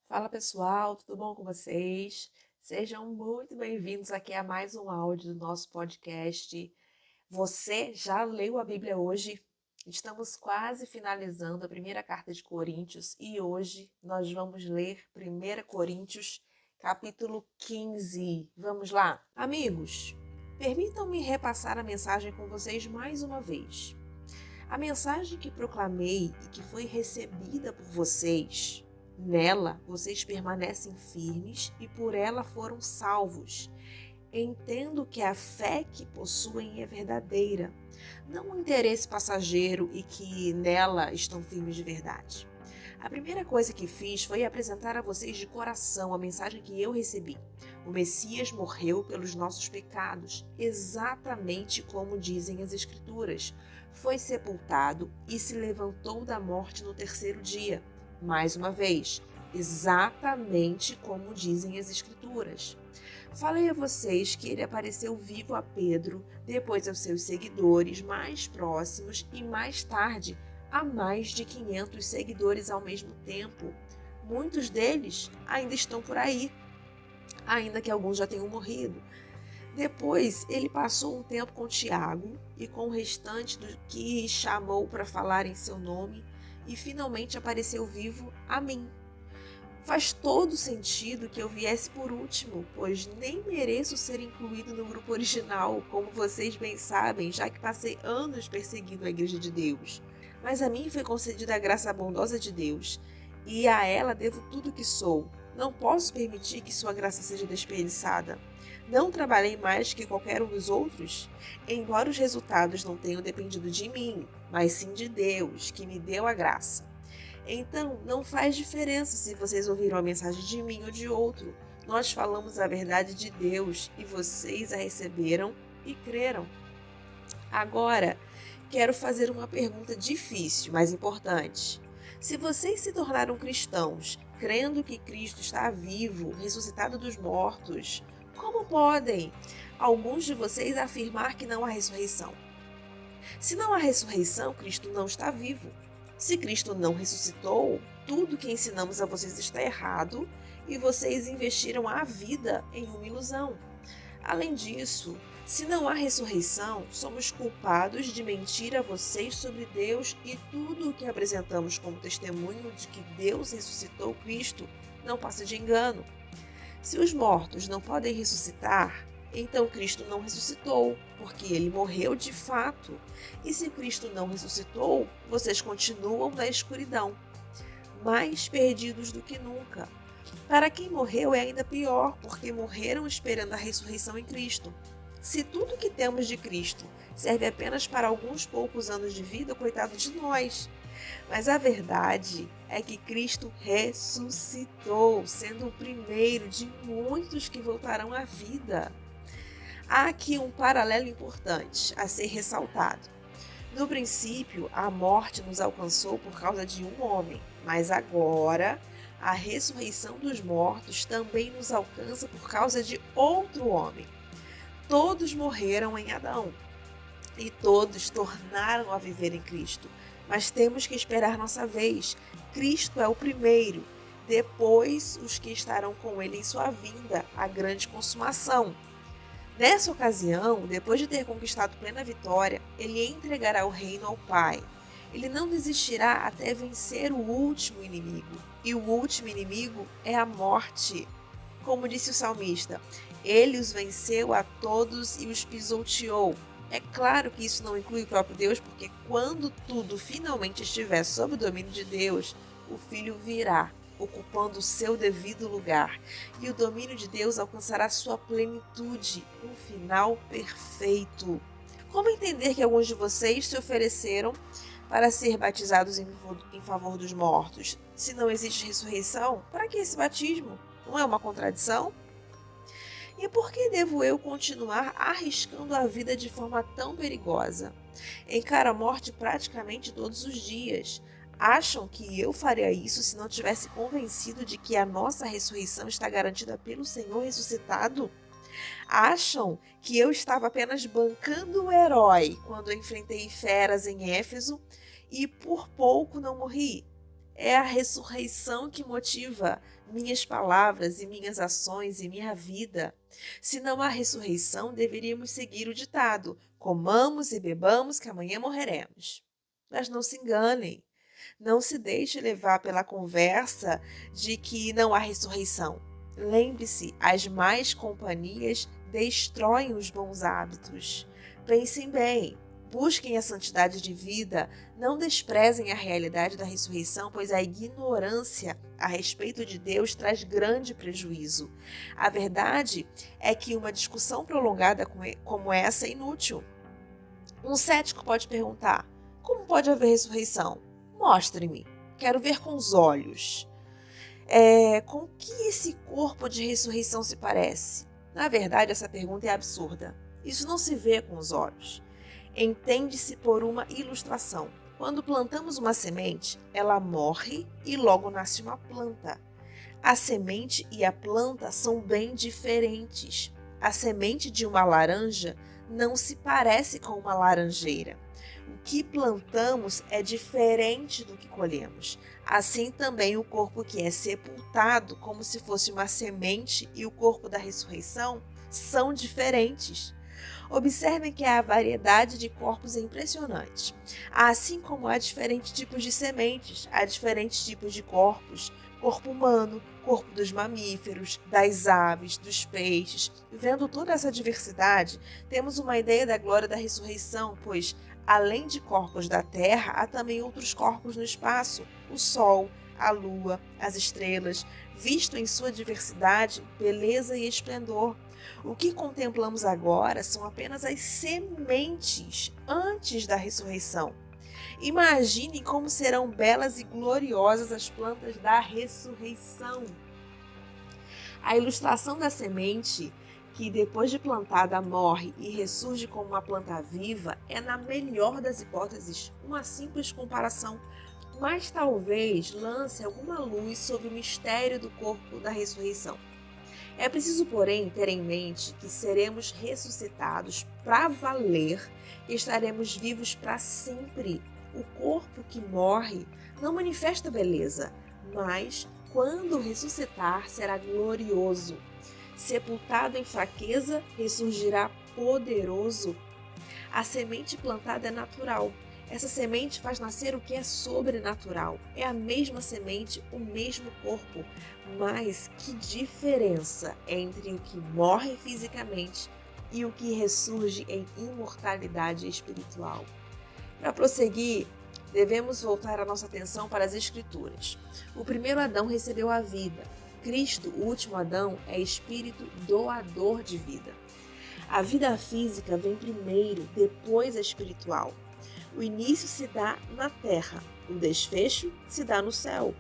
Fala pessoal, tudo bom com vocês? Sejam muito bem-vindos aqui a mais um áudio do nosso podcast. Você já leu a Bíblia hoje? Estamos quase finalizando a primeira carta de Coríntios e hoje nós vamos ler 1 Coríntios, capítulo 15. Vamos lá? Amigos, permitam-me repassar a mensagem com vocês mais uma vez. A mensagem que proclamei e que foi recebida por vocês, nela vocês permanecem firmes e por ela foram salvos. Entendo que a fé que possuem é verdadeira, não um interesse passageiro e que nela estão firmes de verdade. A primeira coisa que fiz foi apresentar a vocês de coração a mensagem que eu recebi. O Messias morreu pelos nossos pecados, exatamente como dizem as Escrituras. Foi sepultado e se levantou da morte no terceiro dia. Mais uma vez, exatamente como dizem as Escrituras. Falei a vocês que ele apareceu vivo a Pedro, depois aos seus seguidores mais próximos e mais tarde a mais de 500 seguidores ao mesmo tempo. Muitos deles ainda estão por aí, ainda que alguns já tenham morrido. Depois ele passou um tempo com Tiago e com o restante do que chamou para falar em seu nome e finalmente apareceu vivo a mim. Faz todo sentido que eu viesse por último, pois nem mereço ser incluído no grupo original, como vocês bem sabem, já que passei anos perseguindo a Igreja de Deus. Mas a mim foi concedida a graça bondosa de Deus, e a ela devo tudo o que sou. Não posso permitir que sua graça seja desperdiçada. Não trabalhei mais que qualquer um dos outros, embora os resultados não tenham dependido de mim, mas sim de Deus, que me deu a graça. Então, não faz diferença se vocês ouviram a mensagem de mim ou de outro. Nós falamos a verdade de Deus e vocês a receberam e creram. Agora, quero fazer uma pergunta difícil, mas importante. Se vocês se tornaram cristãos, crendo que Cristo está vivo, ressuscitado dos mortos, como podem alguns de vocês afirmar que não há ressurreição? Se não há ressurreição, Cristo não está vivo. Se Cristo não ressuscitou, tudo que ensinamos a vocês está errado e vocês investiram a vida em uma ilusão. Além disso, se não há ressurreição, somos culpados de mentir a vocês sobre Deus e tudo o que apresentamos como testemunho de que Deus ressuscitou Cristo não passa de engano. Se os mortos não podem ressuscitar, então Cristo não ressuscitou, porque ele morreu de fato. E se Cristo não ressuscitou, vocês continuam na escuridão, mais perdidos do que nunca. Para quem morreu é ainda pior, porque morreram esperando a ressurreição em Cristo. Se tudo que temos de Cristo serve apenas para alguns poucos anos de vida, coitado de nós. Mas a verdade é que Cristo ressuscitou, sendo o primeiro de muitos que voltarão à vida. Há aqui um paralelo importante a ser ressaltado. No princípio, a morte nos alcançou por causa de um homem, mas agora a ressurreição dos mortos também nos alcança por causa de outro homem. Todos morreram em Adão e todos tornaram a viver em Cristo, mas temos que esperar nossa vez. Cristo é o primeiro, depois os que estarão com ele em sua vinda, a grande consumação. Nessa ocasião, depois de ter conquistado plena vitória, ele entregará o reino ao Pai. Ele não desistirá até vencer o último inimigo. E o último inimigo é a morte. Como disse o salmista, ele os venceu a todos e os pisoteou. É claro que isso não inclui o próprio Deus, porque quando tudo finalmente estiver sob o domínio de Deus, o Filho virá, ocupando o seu devido lugar, e o domínio de Deus alcançará sua plenitude, um final perfeito. Como entender que alguns de vocês se ofereceram para ser batizados em favor dos mortos? Se não existe ressurreição, para que esse batismo? Não é uma contradição? E por que devo eu continuar arriscando a vida de forma tão perigosa? Encaro a morte praticamente todos os dias. Acham que eu faria isso se não tivesse convencido de que a nossa ressurreição está garantida pelo Senhor ressuscitado? Acham que eu estava apenas bancando o herói quando eu enfrentei feras em Éfeso e por pouco não morri? É a ressurreição que motiva minhas palavras e minhas ações e minha vida. Se não há ressurreição, deveríamos seguir o ditado: comamos e bebamos, que amanhã morreremos. Mas não se enganem. Não se deixe levar pela conversa de que não há ressurreição. Lembre-se, as más companhias destroem os bons hábitos. Pensem bem. Busquem a santidade de vida, não desprezem a realidade da ressurreição, pois a ignorância a respeito de Deus traz grande prejuízo. A verdade é que uma discussão prolongada como essa é inútil. Um cético pode perguntar: como pode haver ressurreição? Mostre-me, quero ver com os olhos. Com que esse corpo de ressurreição se parece? Na verdade, essa pergunta é absurda. Isso não se vê com os olhos. Entende-se por uma ilustração. Quando plantamos uma semente, ela morre e logo nasce uma planta. A semente e a planta são bem diferentes. A semente de uma laranja não se parece com uma laranjeira. O que plantamos é diferente do que colhemos. Assim também o corpo que é sepultado como se fosse uma semente e o corpo da ressurreição são diferentes. Observem que a variedade de corpos é impressionante. Assim como há diferentes tipos de sementes, há diferentes tipos de corpos. Corpo humano, corpo dos mamíferos, das aves, dos peixes. Vendo toda essa diversidade, temos uma ideia da glória da ressurreição, pois, além de corpos da terra, há também outros corpos no espaço, o sol, a lua, as estrelas, visto em sua diversidade, beleza e esplendor. O que contemplamos agora são apenas as sementes antes da ressurreição. Imaginem como serão belas e gloriosas as plantas da ressurreição. A ilustração da semente, que depois de plantada morre e ressurge como uma planta viva, é, na melhor das hipóteses, uma simples comparação, mas talvez lance alguma luz sobre o mistério do corpo da ressurreição. É preciso, porém, ter em mente que seremos ressuscitados para valer e estaremos vivos para sempre. O corpo que morre não manifesta beleza, mas, quando ressuscitar, será glorioso. Sepultado em fraqueza, ressurgirá poderoso. A semente plantada é natural. Essa semente faz nascer o que é sobrenatural. É a mesma semente, o mesmo corpo. Mas que diferença entre o que morre fisicamente e o que ressurge em imortalidade espiritual? Para prosseguir, devemos voltar a nossa atenção para as Escrituras. O primeiro Adão recebeu a vida. Cristo, o último Adão, é espírito doador de vida. A vida física vem primeiro, depois a espiritual. O início se dá na terra, o desfecho se dá no céu.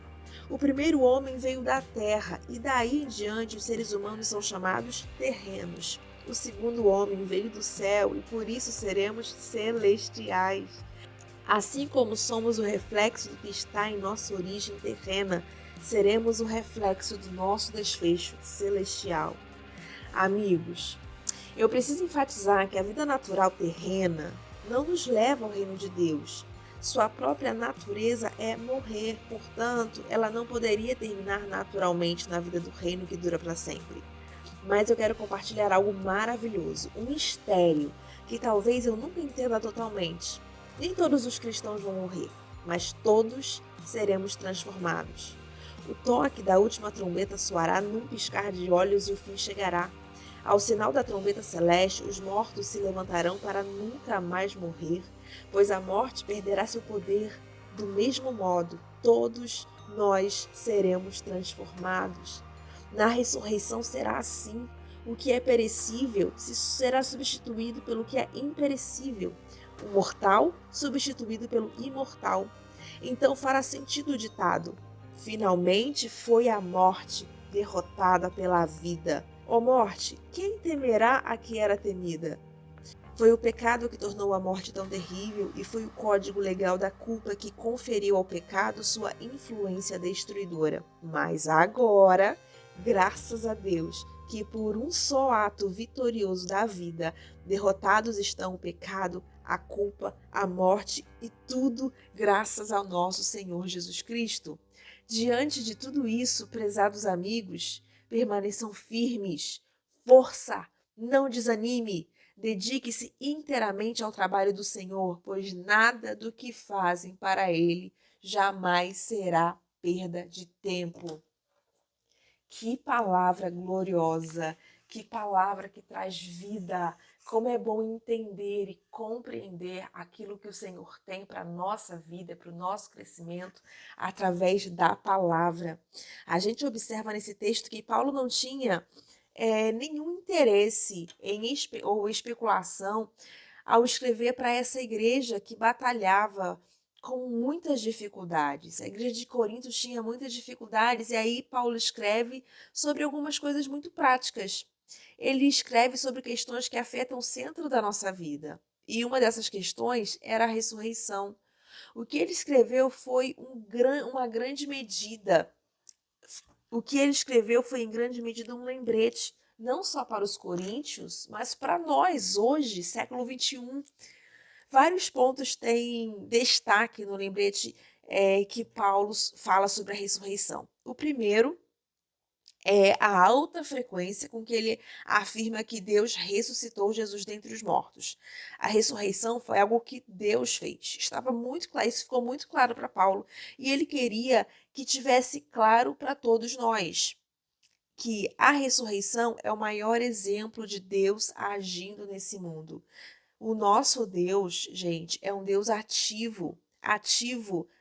O primeiro homem veio da terra e daí em diante os seres humanos são chamados terrenos. O segundo homem veio do céu e por isso seremos celestiais. Assim como somos o reflexo do que está em nossa origem terrena, seremos o reflexo do nosso desfecho celestial. Amigos, eu preciso enfatizar que a vida natural terrena não nos leva ao reino de Deus. Sua própria natureza é morrer, portanto, ela não poderia terminar naturalmente na vida do reino que dura para sempre. Mas eu quero compartilhar algo maravilhoso, um mistério que talvez eu nunca entenda totalmente. Nem todos os cristãos vão morrer, mas todos seremos transformados. O toque da última trombeta soará num piscar de olhos e o fim chegará. Ao sinal da trombeta celeste, os mortos se levantarão para nunca mais morrer, pois a morte perderá seu poder. Do mesmo modo, todos nós seremos transformados. Na ressurreição será assim. O que é perecível será substituído pelo que é imperecível. O mortal substituído pelo imortal. Então fará sentido o ditado: finalmente foi a morte derrotada pela vida. Ó morte, quem temerá a que era temida? Foi o pecado que tornou a morte tão terrível e foi o código legal da culpa que conferiu ao pecado sua influência destruidora. Mas agora, graças a Deus, que por um só ato vitorioso da vida, derrotados estão o pecado, a culpa, a morte e tudo graças ao nosso Senhor Jesus Cristo. Diante de tudo isso, prezados amigos, permaneçam firmes. Força! Não desanime! Dedique-se inteiramente ao trabalho do Senhor, pois nada do que fazem para Ele jamais será perda de tempo. Que palavra gloriosa, que palavra que traz vida. Como é bom entender e compreender aquilo que o Senhor tem para a nossa vida, para o nosso crescimento, através da palavra. A gente observa nesse texto que Paulo não tinha nenhum interesse ou especulação ao escrever para essa igreja que batalhava com muitas dificuldades. A igreja de Corinto tinha muitas dificuldades e aí Paulo escreve sobre algumas coisas muito práticas. Ele escreve sobre questões que afetam o centro da nossa vida. E uma dessas questões era a ressurreição. O que ele escreveu foi uma grande medida. O que ele escreveu foi em grande medida um lembrete, não só para os coríntios, mas para nós hoje, século XXI. Vários pontos têm destaque no lembrete que Paulo fala sobre a ressurreição. O primeiro é a alta frequência com que ele afirma que Deus ressuscitou Jesus dentre os mortos. A ressurreição foi algo que Deus fez. Estava muito claro, isso ficou muito claro para Paulo. E ele queria que tivesse claro para todos nós que a ressurreição é o maior exemplo de Deus agindo nesse mundo. O nosso Deus, gente, é um Deus ativo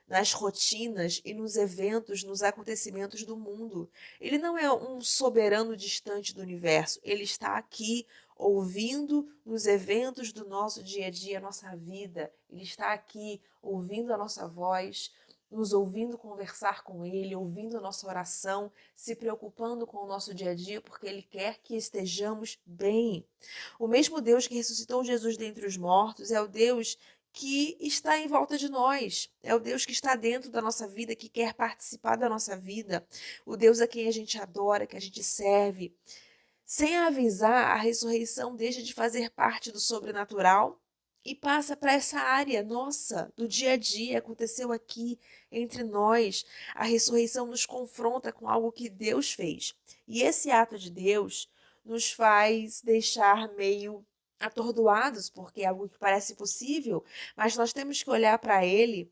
nas rotinas e nos eventos, nos acontecimentos do mundo. Ele não é um soberano distante do universo, ele está aqui ouvindo nos eventos do nosso dia a dia, nossa vida. Ele está aqui ouvindo a nossa voz, nos ouvindo conversar com ele, ouvindo a nossa oração, se preocupando com o nosso dia a dia, porque ele quer que estejamos bem. O mesmo Deus que ressuscitou Jesus dentre os mortos é o Deus que está em volta de nós, é o Deus que está dentro da nossa vida, que quer participar da nossa vida, o Deus a quem a gente adora, que a gente serve. Sem avisar, a ressurreição deixa de fazer parte do sobrenatural e passa para essa área nossa, do dia a dia, aconteceu aqui entre nós. A ressurreição nos confronta com algo que Deus fez. E esse ato de Deus nos faz deixar meio atordoados, porque é algo que parece possível, mas nós temos que olhar para ele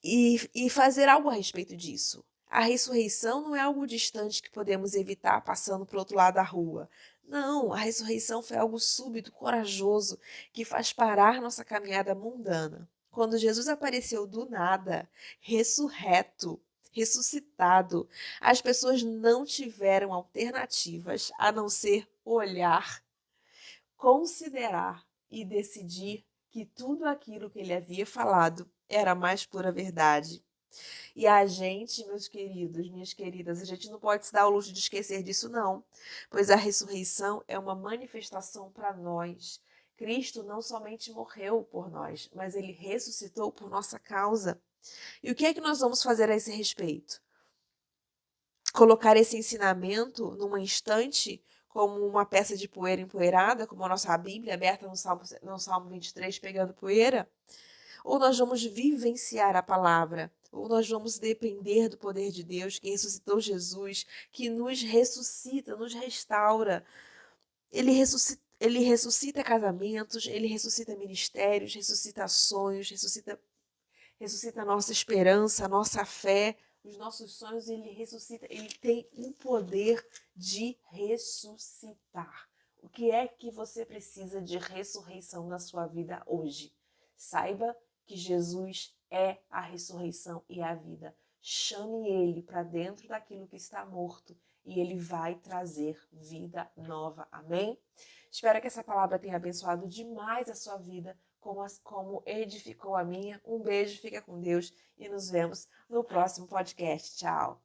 e fazer algo a respeito disso. A ressurreição não é algo distante que podemos evitar passando para o outro lado da rua. Não, a ressurreição foi algo súbito, corajoso, que faz parar nossa caminhada mundana. Quando Jesus apareceu do nada, ressurreto, ressuscitado, as pessoas não tiveram alternativas a não ser olhar, considerar e decidir que tudo aquilo que ele havia falado era a mais pura verdade. E a gente, meus queridos, minhas queridas, a gente não pode se dar o luxo de esquecer disso, não. Pois a ressurreição é uma manifestação para nós. Cristo não somente morreu por nós, mas ele ressuscitou por nossa causa. E o que é que nós vamos fazer a esse respeito? Colocar esse ensinamento numa estante como uma peça de poeira empoeirada, como a nossa Bíblia aberta no Salmo 23, pegando poeira? Ou nós vamos vivenciar a palavra, ou nós vamos depender do poder de Deus, que ressuscitou Jesus, que nos ressuscita, nos restaura. Ele ressuscita casamentos, ele ressuscita ministérios, ressuscita sonhos, ressuscita a nossa esperança, a nossa fé, os nossos sonhos, ele ressuscita, ele tem o poder de ressuscitar. O que é que você precisa de ressurreição na sua vida hoje? Saiba que Jesus é a ressurreição e a vida. Chame ele para dentro daquilo que está morto e ele vai trazer vida nova. Amém? Espero que essa palavra tenha abençoado demais a sua vida, como edificou a minha. Um beijo, fica com Deus e nos vemos no próximo podcast. Tchau!